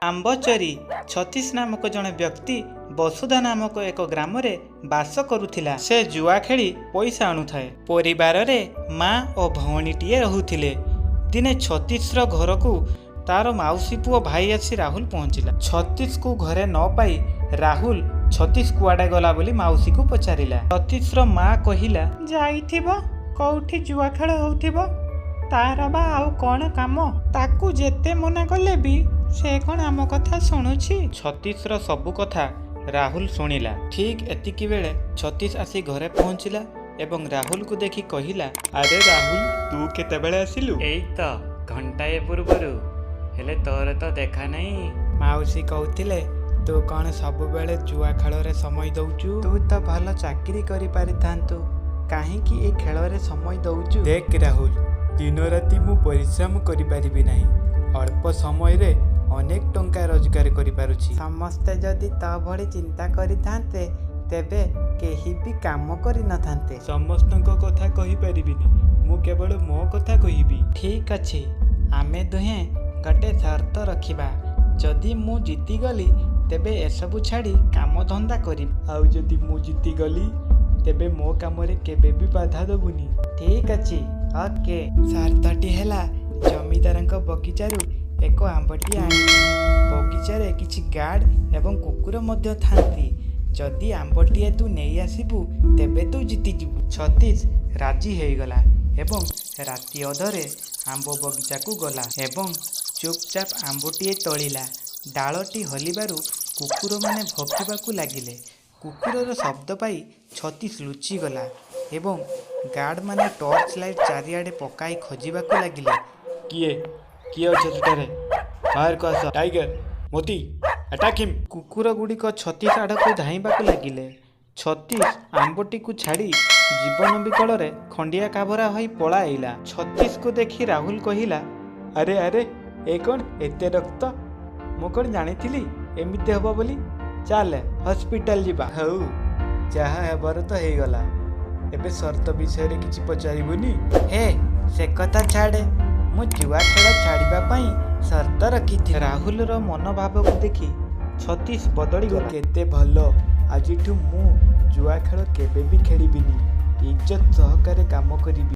ଆମ୍ବଚୋରୀ ଛତିଶ ନାମକ ଜଣେ ବ୍ୟକ୍ତି ବସୁଧା ନାମକ ଏକ ଗ୍ରାମରେ ବାସ କରୁଥିଲା। ସେ ଜୁଆ ଖେଳି ପଇସା ଆଣୁଥାଏ। ପରିବାରରେ ମା ଓ ଭଉଣୀଟିଏ ରହୁଥିଲେ। ଦିନେ ଛତିଶର ଘରକୁ ତାର ମାଉସୀ ପୁଅ ଭାଇ ଆସି ରାହୁଲ ପହଞ୍ଚିଲା। ଛତିଶକୁ ଘରେ ନ ପାଇ ରାହୁଲ ଛତିଶ କୁଆଡ଼େ ଗଲା ବୋଲି ମାଉସୀକୁ ପଚାରିଲା। ଛତିଶର ମା କହିଲା, ଯାଇଥିବ କୋଉଠି ଜୁଆ ଖେଳ ହେଉଥିବ, ତାର ବା ଆଉ କ'ଣ କାମ, ତାକୁ ଯେତେ ମନା କଲେ ବି ସେ କ'ଣ ଆମ କଥା ଶୁଣୁଛି। ଛତିଶର ସବୁ କଥା ରାହୁଲ ଶୁଣିଲା। ଠିକ୍ ଏତିକି ବେଳେ ଛତିଶ ଆସି ଘରେ ପହଞ୍ଚିଲା ଏବଂ ରାହୁଲକୁ ଦେଖି କହିଲା, ଆରେ ରାହୁଲ, ତୁ କେତେବେଳେ ଆସିଲୁ? ଏଇ ତ ଘଣ୍ଟାଏ ପୂର୍ବରୁ, ହେଲେ ତୋର ତ ଦେଖା ନାହିଁ। ମାଉସୀ କହୁଥିଲେ ତୁ କ'ଣ ସବୁବେଳେ ଜୁଆ ଖେଳରେ ସମୟ ଦଉଛୁ? ତୁ ତ ଭଲ ଚାକିରି କରିପାରିଥାନ୍ତୁ, କାହିଁକି ଏ ଖେଳରେ ସମୟ ଦଉଛୁ? ଦେଖ ରାହୁଲ, ଦିନ ରାତି ମୁଁ ପରିଶ୍ରମ କରିପାରିବି ନାହିଁ, ଅଳ୍ପ ସମୟରେ ଅନେକ ଟଙ୍କା ରୋଜଗାର କରିପାରୁଛି। ସମସ୍ତେ ଯଦି ତୋ ଭଳି ଚିନ୍ତା କରିଥାନ୍ତେ ତେବେ କେହି ବି କାମ କରିନଥାନ୍ତେ। ସମସ୍ତଙ୍କ କଥା କହିପାରିବିନି, ମୁଁ କେବଳ ମୋ କଥା କହିବି। ଠିକ୍ ଅଛି, ଆମେ ଦୁହେଁ ଗୋଟେ ସର୍ତ୍ତ ରଖିବା। ଯଦି ମୁଁ ଜିତିଗଲି ତେବେ ଏସବୁ ଛାଡ଼ି କାମଧନ୍ଦା କରିବି। ଆଉ ଯଦି ମୁଁ ଜିତିଗଲି ତେବେ ମୋ କାମରେ କେବେ ବି ବାଧା ଦେବୁନି। ଠିକ୍ ଅଛି, ଓକେ। ସର୍ତ୍ତଟି ହେଲା, ଜମିଦାରଙ୍କ ବଗିଚାରୁ ଏକ ଆମ୍ବଟି ଆଣିବି। ବଗିଚାରେ କିଛି ଗାର୍ଡ ଏବଂ କୁକୁର ମଧ୍ୟ ଥାନ୍ତି। ଯଦି ଆମ୍ବଟିଏ ତୁ ନେଇ ଆସିବୁ ତେବେ ତୁ ଜିତିଯିବୁ। ଛତିଶ ରାଜି ହେଇଗଲା ଏବଂ ରାତି ଅଧରେ ଆମ୍ବ ବଗିଚାକୁ ଗଲା ଏବଂ ଚୁପଚାପ ଆମ୍ବଟିଏ ତୋଳିଲା। ଡାଳଟି ହଲିବାରୁ କୁକୁରମାନେ ଭୋକିବାକୁ ଲାଗିଲେ। କୁକୁରର ଶବ୍ଦ ପାଇ ଛତିଶ ଲୁଚିଗଲା ଏବଂ ଗାର୍ଡମାନେ ଟର୍ଚ୍ଚ ଲାଇଟ୍ ଚାରିଆଡ଼େ ପକାଇ ଖୋଜିବାକୁ ଲାଗିଲେ। କିଏ ଅଛି ସେଠାରେ? ବାହାରକୁ ଆସ। ଟାଇଗର, ମୋତି, ଆଟାକ୍ ହିମ୍। କୁକୁର ଗୁଡ଼ିକ ଛତିଶ ଆଡ଼କୁ ଧାଇଁବାକୁ ଲାଗିଲେ। ଛତିଶ ଆମ୍ବଟିକୁ ଛାଡ଼ି ଜୀବନ ବିକଳରେ ଖଣ୍ଡିଆ କାଭରା ହୋଇ ପଳାଇଲା। ଛତିଶକୁ ଦେଖି ରାହୁଲ କହିଲା, ଆରେ ଆରେ, ଏ କ'ଣ ଏତେ ରକ୍ତ? ମୁଁ କ'ଣ ଜାଣିଥିଲି ଏମିତି ହେବ ବୋଲି? ଚାଲେ ହସ୍ପିଟାଲ ଯିବା। ହଉ, ଯାହା ହେବାର ତ ହେଇଗଲା, ଏବେ ସର୍ତ୍ତ ବିଷୟରେ କିଛି ପଚାରିବୁନି? ହେ, ସେ କଥା ଛାଡ଼େ, ମୁଁ ଜୁଆ ଖେଳ ଛାଡ଼ିବା ପାଇଁ ସର୍ତ୍ତ ରଖିଥିଲି। ରାହୁଲର ମନୋଭାବକୁ ଦେଖି ଛତିଶ ବଦଳିଗଲା। କେତେ ଭଲ, ଆଜିଠୁ ମୁଁ ଜୁଆ ଖେଳ କେବେ ବି ଖେଳିବିନି, ଇଜ୍ଜତ ସହକାରେ କାମ କରିବି।